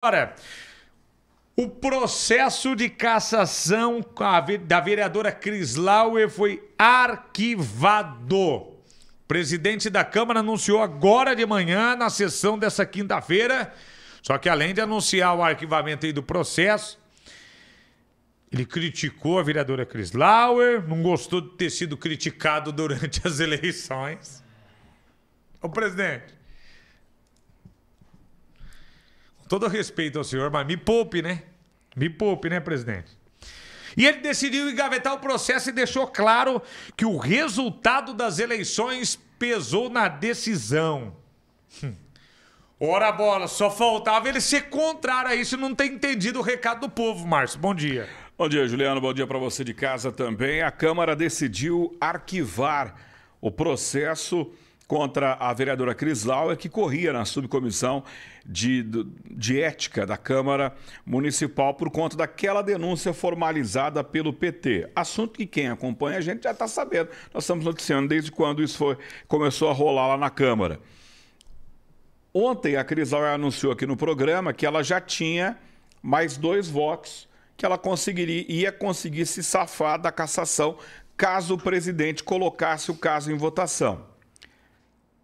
Agora, o processo de cassação da vereadora Cris Lauer foi arquivado. O presidente da Câmara anunciou agora de manhã, na sessão dessa quinta-feira, só que além de anunciar o arquivamento aí do processo, ele criticou a vereadora Cris Lauer, não gostou de ter sido criticado durante as eleições. Ô, presidente, com todo respeito ao senhor, mas me poupe, né? Me poupe, né, presidente? E ele decidiu engavetar o processo e deixou claro que o resultado das eleições pesou na decisão. Ora bola, só faltava ele ser contrário a isso e não ter entendido o recado do povo, Márcio. Bom dia. Bom dia, Juliano. Bom dia para você de casa também. A Câmara decidiu arquivar o processo contra a vereadora Cris Lauer, que corria na subcomissão de ética da Câmara Municipal por conta daquela denúncia formalizada pelo PT. Assunto que quem acompanha a gente já está sabendo. Nós estamos noticiando desde quando isso começou a rolar lá na Câmara. Ontem a Cris Lauer anunciou aqui no programa que ela já tinha mais 2 votos, que ela ia conseguir se safar da cassação caso o presidente colocasse o caso em votação.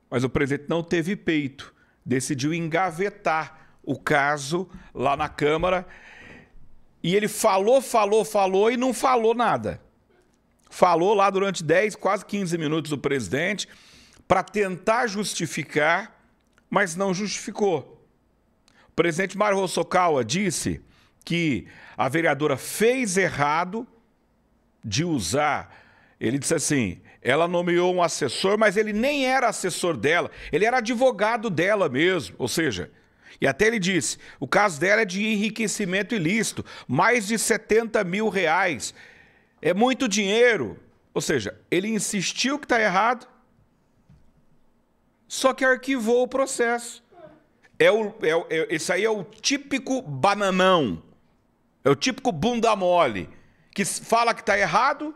Mas o presidente não teve peito, decidiu engavetar o caso lá na Câmara e ele falou e não falou nada. Falou lá durante 10, quase 15 minutos o presidente para tentar justificar, mas não justificou. O presidente Mário Hosokawa disse que a vereadora fez errado de usar. Ele disse assim, ela nomeou um assessor, mas ele nem era assessor dela, ele era advogado dela mesmo, ou seja, e até ele disse, o caso dela é de enriquecimento ilícito, mais de 70 mil reais, é muito dinheiro, ou seja, ele insistiu que está errado, só que arquivou o processo. Esse aí é o típico bananão, é o típico bunda mole, que fala que está errado,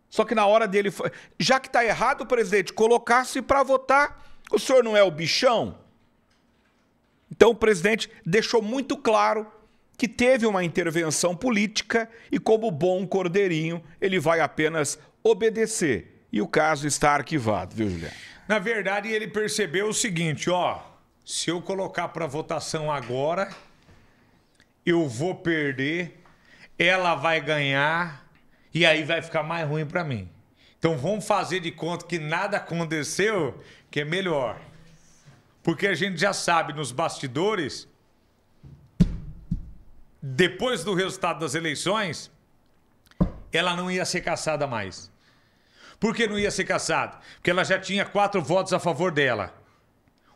só que na hora dele, já que está errado, presidente, colocar-se para votar, o senhor não é o bichão? Então o presidente deixou muito claro que teve uma intervenção política e como bom cordeirinho, ele vai apenas obedecer. E o caso está arquivado, viu, Juliano? Na verdade, ele percebeu o seguinte, ó, se eu colocar para votação agora, eu vou perder, ela vai ganhar e aí vai ficar mais ruim para mim. Então vamos fazer de conta que nada aconteceu, que é melhor. Porque a gente já sabe nos bastidores, depois do resultado das eleições, ela não ia ser cassada mais. Por que não ia ser cassada? Porque ela já tinha 4 votos a favor dela.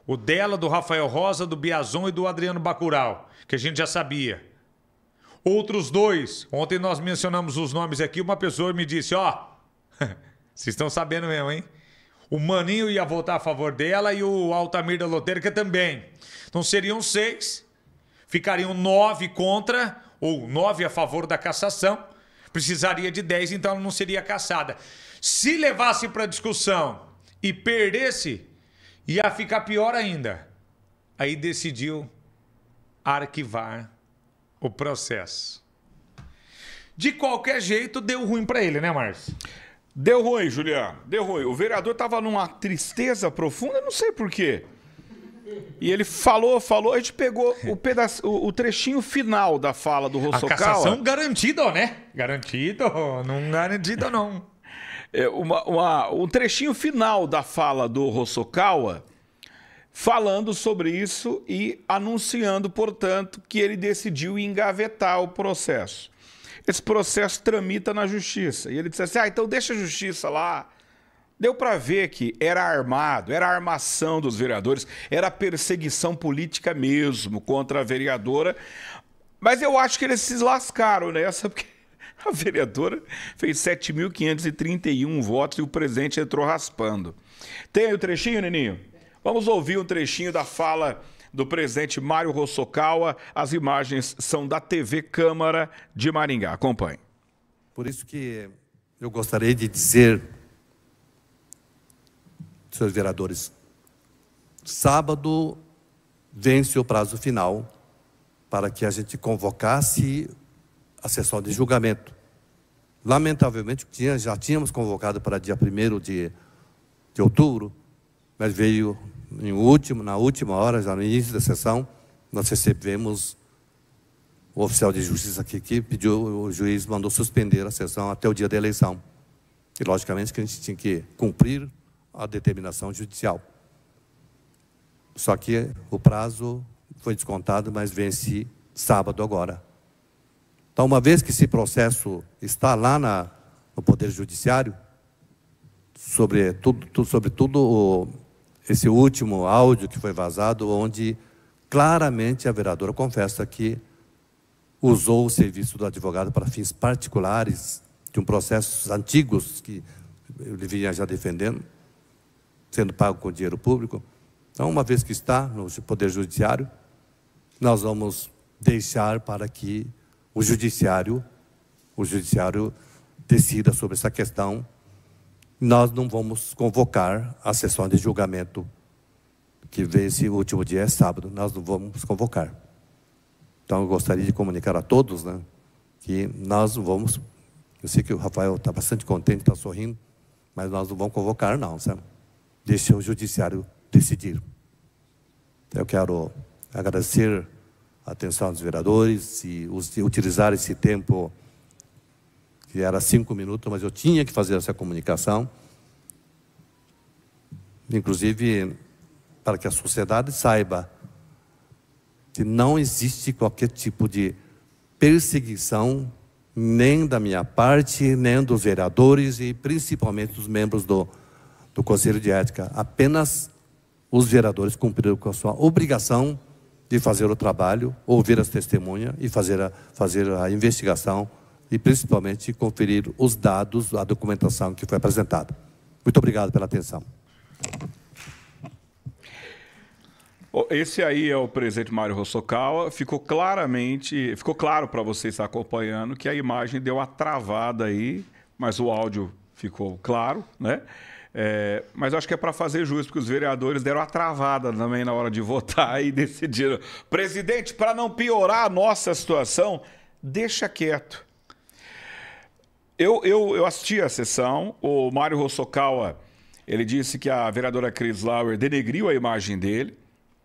O dela, do Rafael Rosa, do Biazon e do Adriano Bacurau, que a gente já sabia. Outros 2, ontem nós mencionamos os nomes aqui, uma pessoa me disse, ó, vocês estão sabendo mesmo, hein? O Maninho ia votar a favor dela e o Altamir da Lotérica também. Então seriam 6, ficariam 9 contra, ou 9 a favor da cassação, precisaria de 10, então ela não seria cassada. Se levasse para discussão e perdesse, ia ficar pior ainda. Aí decidiu arquivar o processo. De qualquer jeito, deu ruim para ele, né, Márcio? Deu ruim, Juliano. Deu ruim. O vereador estava numa tristeza profunda, não sei por quê. E ele falou, a gente pegou o trechinho final da fala do Hosokawa. A cassação garantida, né? Garantido, não garantido, não. Um trechinho final da fala do Hosokawa, falando sobre isso e anunciando, portanto, que ele decidiu engavetar o processo. Esse processo tramita na justiça. E ele disse assim, então deixa a justiça lá. Deu para ver que era armado, era a armação dos vereadores, era perseguição política mesmo contra a vereadora. Mas eu acho que eles se lascaram nessa, porque a vereadora fez 7.531 votos e o presidente entrou raspando. Tem aí o trechinho, Neninho? Vamos ouvir um trechinho da fala do presidente Mário Hosokawa. As imagens são da TV Câmara de Maringá. Acompanhe. Por isso que eu gostaria de dizer, senhores vereadores, sábado vence o prazo final para que a gente convocasse a sessão de julgamento. Lamentavelmente, já tínhamos convocado para dia 1º de outubro, mas veio na última hora, já no início da sessão, nós recebemos o oficial de justiça aqui que pediu, o juiz mandou suspender a sessão até o dia da eleição. E, logicamente, que a gente tinha que cumprir a determinação judicial. Só que o prazo foi descontado, mas vence sábado agora. Então, uma vez que esse processo está lá no Poder Judiciário, sobretudo esse último áudio que foi vazado, onde claramente a vereadora confessa que usou o serviço do advogado para fins particulares, de um processos antigos que ele vinha já defendendo, sendo pago com dinheiro público. Então, uma vez que está no Poder Judiciário, nós vamos deixar para que o Judiciário decida sobre essa questão. Nós não vamos convocar a sessão de julgamento, que vence o último dia, é sábado. Nós não vamos convocar. Então, eu gostaria de comunicar a todos, né, que nós não vamos... Eu sei que o Rafael está bastante contente, está sorrindo, mas nós não vamos convocar, não, sabe? Deixa o Judiciário decidir. Eu quero agradecer a atenção dos vereadores e utilizar esse tempo, que era 5 minutos, mas eu tinha que fazer essa comunicação, inclusive para que a sociedade saiba que não existe qualquer tipo de perseguição, nem da minha parte, nem dos vereadores e principalmente dos membros do Conselho de Ética. Apenas os vereadores cumpriram com a sua obrigação de fazer o trabalho, ouvir as testemunhas e fazer a investigação e principalmente conferir os dados, a documentação que foi apresentada. Muito obrigado pela atenção. Esse aí é o presidente Mário Hosokawa. Ficou claro para você estar acompanhando que a imagem deu uma travada aí, mas o áudio ficou claro, né? Mas eu acho que é para fazer justo, porque os vereadores deram uma travada também na hora de votar e decidiram. Presidente, para não piorar a nossa situação, deixa quieto. Eu assisti a sessão, o Mário Hosokawa, ele disse que a vereadora Cris Lauer denegriu a imagem dele,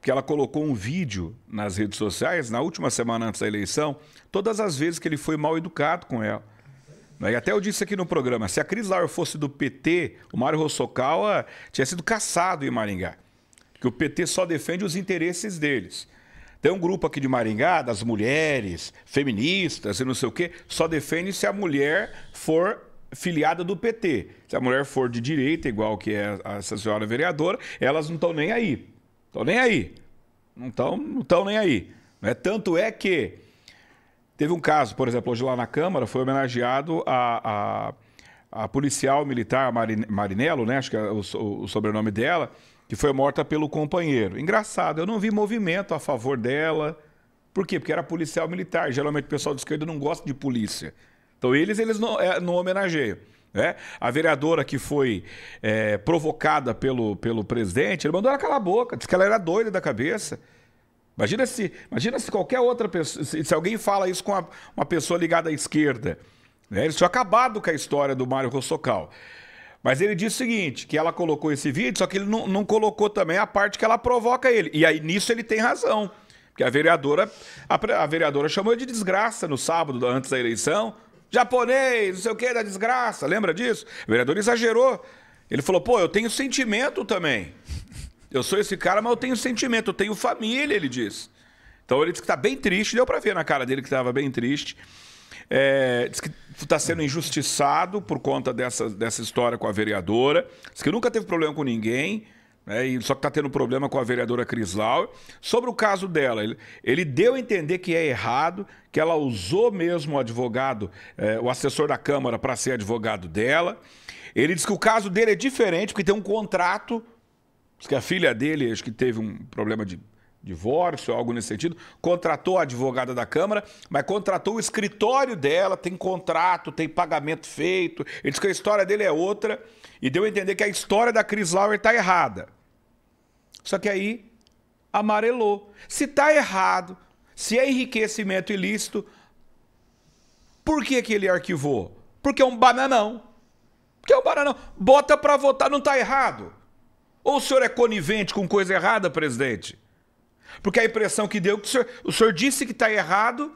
que ela colocou um vídeo nas redes sociais, na última semana antes da eleição, todas as vezes que ele foi mal educado com ela. E até eu disse aqui no programa, se a Cris Lauer fosse do PT, o Mário Hosokawa tinha sido caçado em Maringá. Que o PT só defende os interesses deles. Tem um grupo aqui de Maringá, das mulheres, feministas e não sei o quê, só defende se a mulher for filiada do PT. Se a mulher for de direita, igual que é essa senhora vereadora, elas não estão nem aí. Estão nem aí. Não estão nem aí. Tanto é que teve um caso, por exemplo, hoje lá na Câmara, foi homenageado a policial militar Marinello, né? Acho que é o sobrenome dela, que foi morta pelo companheiro. Engraçado, eu não vi movimento a favor dela. Por quê? Porque era policial militar. Geralmente o pessoal de esquerda não gosta de polícia. Então eles não homenageiam. Né? A vereadora que foi provocada pelo presidente, ele mandou ela calar a boca, disse que ela era doida da cabeça. Imagina se qualquer outra pessoa, se alguém fala isso com uma pessoa ligada à esquerda. Né? Eles tinham acabado com a história do Mário Hosokawa. Mas ele disse o seguinte, que ela colocou esse vídeo, só que ele não colocou também a parte que ela provoca ele. E aí nisso ele tem razão. Porque a vereadora chamou ele de desgraça no sábado, antes da eleição. Japonês, não sei o que, da desgraça, lembra disso? O vereador exagerou. Ele falou, pô, eu tenho sentimento também. Eu sou esse cara, mas eu tenho sentimento, eu tenho família, ele disse. Então ele disse que está bem triste, deu para ver na cara dele que estava bem triste. Diz que está sendo injustiçado por conta dessa história com a vereadora. Diz que nunca teve problema com ninguém, né, só que está tendo problema com a vereadora Cris Lauer. Sobre o caso dela, ele deu a entender que é errado, que ela usou mesmo o advogado, o assessor da Câmara, para ser advogado dela. Ele diz que o caso dele é diferente, porque tem um contrato. Diz que a filha dele, acho que teve um problema de divórcio, algo nesse sentido, contratou a advogada da Câmara, mas contratou o escritório dela, tem contrato, tem pagamento feito. Ele diz que a história dele é outra e deu a entender que a história da Cris Lauer está errada. Só que aí amarelou. Se está errado, Se é enriquecimento ilícito, por que ele arquivou? Porque é um bananão. Porque é um bananão. Bota para votar, não está errado. Ou o senhor é conivente com coisa errada, presidente? Porque a impressão que deu que o senhor disse que está errado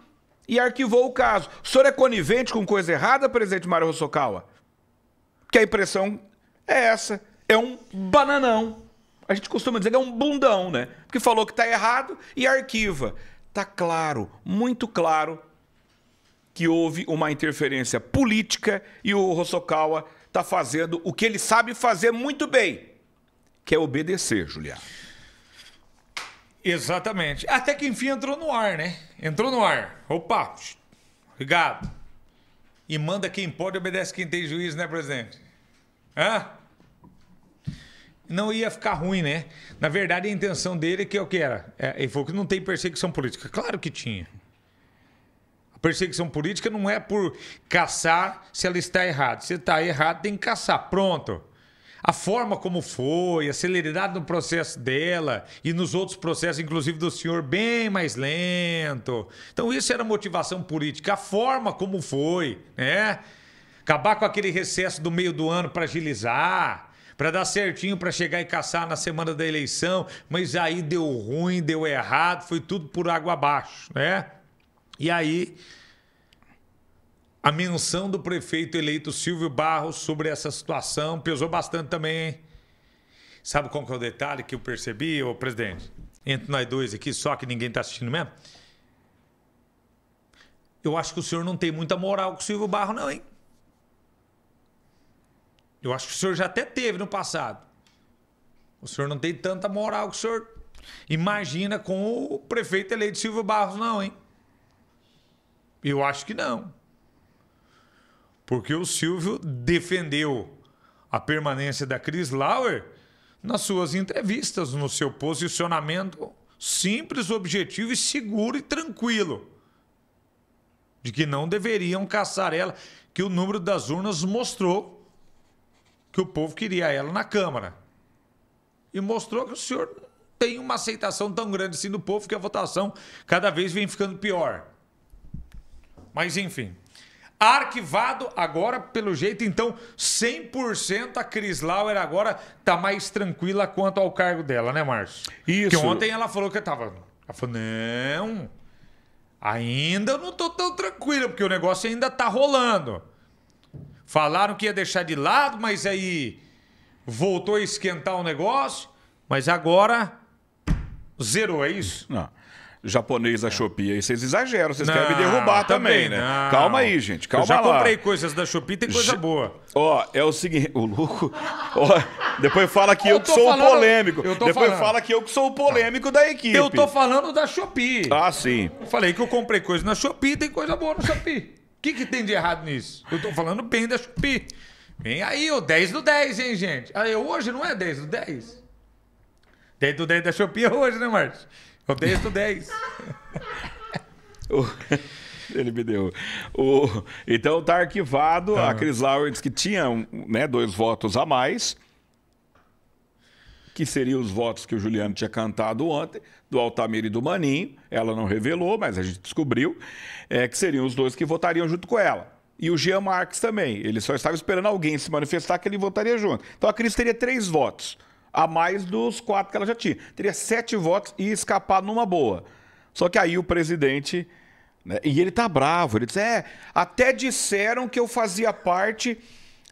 e arquivou o caso. O senhor é conivente com coisa errada, presidente Mário Hosokawa? Porque a impressão é essa. É um bananão. A gente costuma dizer que é um bundão, né? Porque falou que está errado e arquiva. Está claro, muito claro, que houve uma interferência política e o Hosokawa está fazendo o que ele sabe fazer muito bem, que é obedecer, Juliano. Exatamente. Até que enfim entrou no ar, né? Entrou no ar. Opa, ligado. E manda quem pode, obedece quem tem juízo, né, presidente? Hã? Não ia ficar ruim, né? Na verdade, a intenção dele é que o que era? Ele falou que não tem perseguição política. Claro que tinha. A perseguição política não é por caçar se ela está errada. Se está errado, tem que caçar. Pronto. A forma como foi, a celeridade no processo dela e nos outros processos, inclusive do senhor, bem mais lento. Então, isso era motivação política. A forma como foi, né? Acabar com aquele recesso do meio do ano para agilizar. Para dar certinho, para chegar e caçar na semana da eleição, mas aí deu ruim, deu errado, foi tudo por água abaixo, né? E aí, a menção do prefeito eleito Silvio Barros sobre essa situação pesou bastante também, hein? Sabe qual que é o detalhe que eu percebi, ô presidente? Entre nós dois aqui, só que ninguém está assistindo mesmo. Eu acho que o senhor não tem muita moral com o Silvio Barros, não, hein? Eu acho que o senhor já até teve no passado. O senhor não tem tanta moral que o senhor imagina com o prefeito eleito Silvio Barros, não, hein? Eu acho que não. Porque o Silvio defendeu a permanência da Cris Lauer nas suas entrevistas, no seu posicionamento simples, objetivo e seguro e tranquilo. De que não deveriam caçar ela, que o número das urnas mostrou que o povo queria ela na Câmara. E mostrou que o senhor tem uma aceitação tão grande assim do povo que a votação cada vez vem ficando pior. Mas, enfim. Arquivado agora, pelo jeito, então, 100% a Cris Lauer agora está mais tranquila quanto ao cargo dela, né, Márcio? Isso. Porque ontem ela falou que estava... Ela falou, não, ainda eu não estou tão tranquila, porque o negócio ainda está rolando. Falaram que ia deixar de lado, mas aí voltou a esquentar o negócio. Mas agora zerou, é isso? Não. Japonês da Shopee, aí vocês exageram, vocês querem me derrubar também, né? Não. Calma aí, gente, calma lá. Eu já comprei coisas da Shopee, tem coisa boa. Ó, é o seguinte, o Luco... Ó, depois fala que eu que sou o polêmico. Depois fala que eu que sou o polêmico da equipe. Eu tô falando da Shopee. Ah, sim. Eu falei que eu comprei coisa na Shopee, tem coisa boa na Shopee. O que tem de errado nisso? Eu tô falando bem da Shopee. Vem aí, o 10 do 10, hein, gente? Aí, hoje não é 10 do 10? 10 do 10 da Shopee é hoje, né, Márcio? É o 10 do 10. Ele me deu. Então tá arquivado. A Cris Lauer disse que tinha 2 votos a mais, que seriam os votos que o Juliano tinha cantado ontem, do Altamir e do Maninho. Ela não revelou, mas a gente descobriu que seriam os 2 que votariam junto com ela. E o Jean Marques também. Ele só estava esperando alguém se manifestar que ele votaria junto. Então a Cris teria 3 votos, a mais dos 4 que ela já tinha. Teria 7 votos e ia escapar numa boa. Só que aí o presidente... né, e ele tá bravo. Ele diz, até disseram que eu fazia parte...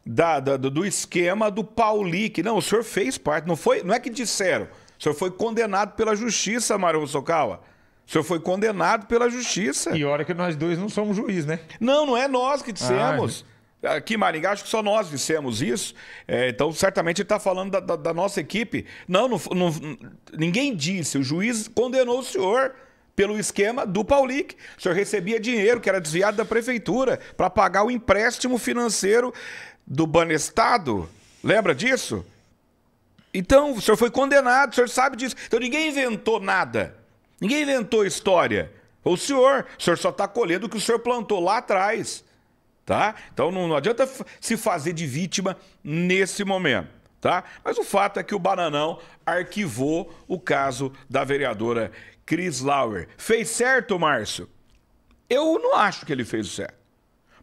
do esquema do Paulic. Não, o senhor fez parte, não é que disseram. O senhor foi condenado pela justiça, Mário Hosokawa. O senhor foi condenado pela justiça. E olha que nós dois não somos juiz, né? Não é nós que dissemos. Aqui em Maringá, acho que só nós dissemos isso. Então, certamente, ele está falando da nossa equipe. Não, ninguém disse. O juiz condenou o senhor pelo esquema do Paulic. O senhor recebia dinheiro que era desviado da prefeitura para pagar o empréstimo financeiro do Banestado. Lembra disso? Então, o senhor foi condenado, o senhor sabe disso. Então, ninguém inventou nada. Ninguém inventou história. O senhor só está colhendo o que o senhor plantou lá atrás. Tá? Então, não adianta se fazer de vítima nesse momento. Tá? Mas o fato é que o Bananão arquivou o caso da vereadora Cris Lauer. Fez certo, Márcio? Eu não acho que ele fez o certo.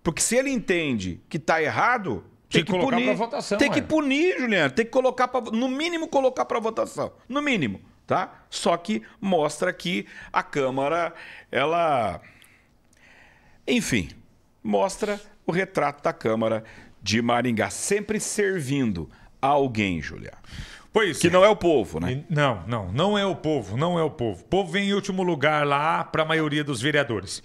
Porque se ele entende que está errado, tem que colocar punir. pra votação, Tem que punir, Juliano. Tem que colocar no mínimo colocar para votação. No mínimo, tá? Só que mostra que a Câmara, ela, enfim, mostra o retrato da Câmara de Maringá sempre servindo a alguém, Juliano. Pois Que não é o povo, né? Não é o povo, não é o povo. O povo vem em último lugar lá para a maioria dos vereadores.